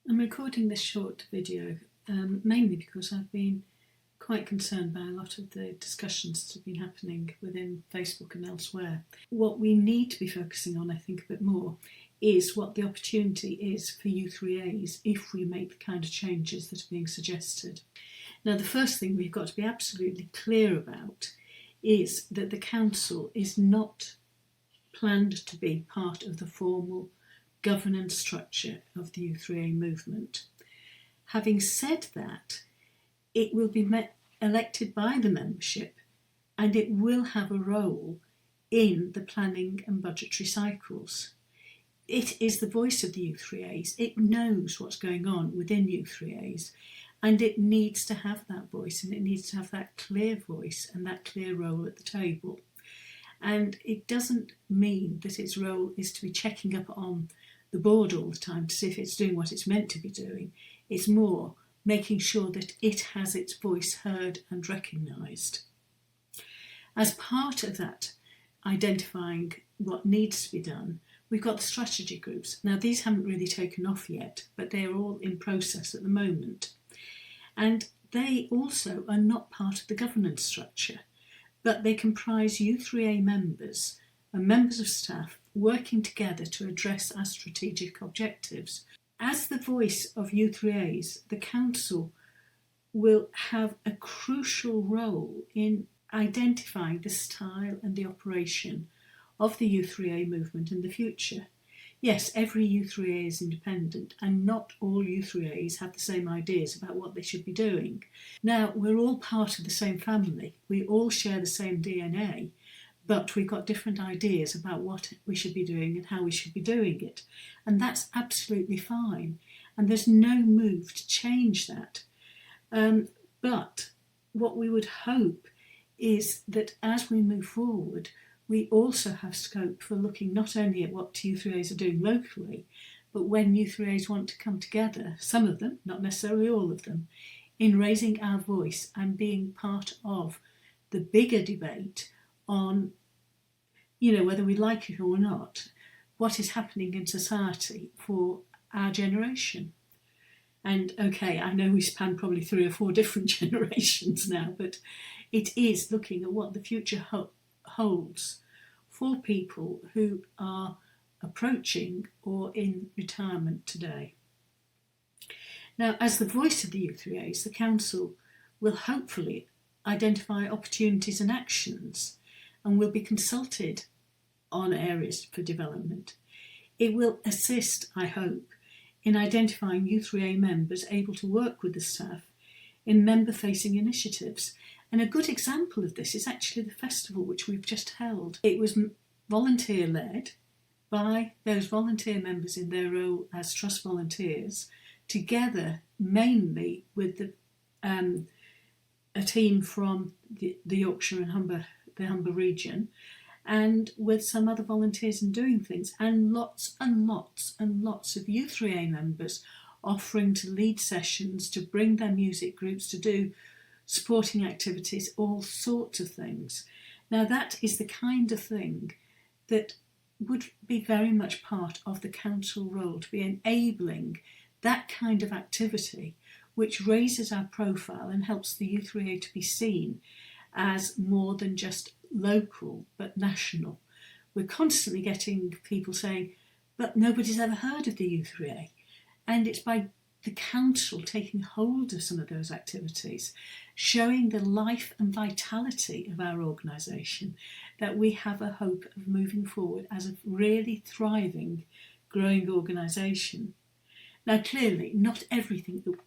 I'm recording this short video mainly because I've been quite concerned by a lot of the discussions that have been happening within Facebook and elsewhere. What we need to be focusing on, I think, a bit more is what the opportunity is for u3as if we make the kind of changes that are being suggested. Now, the first thing we've got to be absolutely clear about is that the Council is not planned to be part of the formal governance structure of the u3a movement. Having said that, it will be elected by the membership and it will have a role in the planning and budgetary cycles. It is the voice of the u3as. It knows what's going on within u3as and it needs to have that voice and it needs to have that clear voice and that clear role at the table. And it doesn't mean that its role is to be checking up on the board all the time to see if it's doing what it's meant to be doing. It's more making sure that it has its voice heard and recognised. As part of that, identifying what needs to be done, we've got the strategy groups. Now, these haven't really taken off yet, but they're all in process at the moment. And they also are not part of the governance structure, but they comprise u3a members and members of staff working together to address our strategic objectives. As the voice of u3as, the Council will have a crucial role in identifying the style and the operation of the u3a movement in the future. Yes, every u3a is independent and not all u3as have the same ideas about what they should be doing. Now, we're all part of the same family. We all share the same DNA, but we've got different ideas about what we should be doing and how we should be doing it. And that's absolutely fine. And there's no move to change that. But what we would hope is that as we move forward, we also have scope for looking not only at what u3as are doing locally, but when u3as want to come together, some of them, not necessarily all of them, in raising our voice and being part of the bigger debate on, whether we like it or not, what is happening in society for our generation. And okay, I know we span probably 3 or 4 different generations now, but it is looking at what the future holds for people who are approaching or in retirement today. Now, as the voice of the u3as, the Council will hopefully identify opportunities and actions and will be consulted on areas for development. It will assist, I hope, in identifying u3a members able to work with the staff in member-facing initiatives. And a good example of this is actually the festival which we've just held. It was volunteer-led by those volunteer members in their role as trust volunteers, together mainly with a team from the Yorkshire and Humber region, and with some other volunteers in doing things, and lots and lots and lots of u3a members offering to lead sessions, to bring their music groups, to do sporting activities, all sorts of things. Now, that is the kind of thing that would be very much part of the Council role, to be enabling that kind of activity which raises our profile and helps the u3a to be seen as more than just local but national. We're constantly getting people saying, but nobody's ever heard of the u3a. And it's by the Council taking hold of some of those activities, showing the life and vitality of our organisation, that we have a hope of moving forward as a really thriving, growing organisation. Now, clearly, not everything that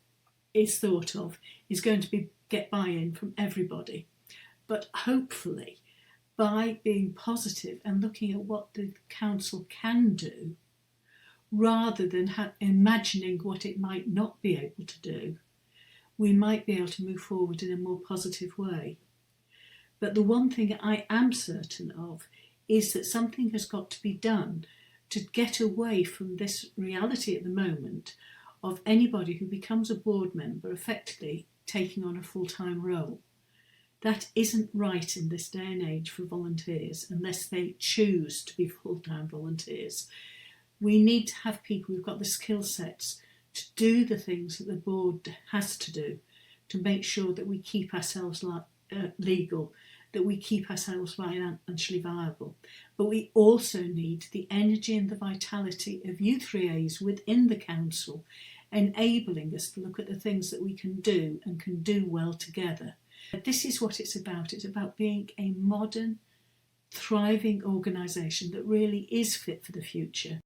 is thought of is going to get buy-in from everybody, but hopefully, by being positive and looking at what the Council can do, rather than imagining what it might not be able to do, we might be able to move forward in a more positive way. But the one thing I am certain of is that something has got to be done to get away from this reality at the moment of anybody who becomes a board member effectively taking on a full-time role. That isn't right in this day and age for volunteers unless they choose to be full-time volunteers. We need to have people who've got the skill sets to do the things that the board has to do to make sure that we keep ourselves legal, that we keep ourselves financially viable. But we also need the energy and the vitality of u3as within the council, enabling us to look at the things that we can do and can do well together. This is what it's about. It's about being a modern, thriving organisation that really is fit for the future.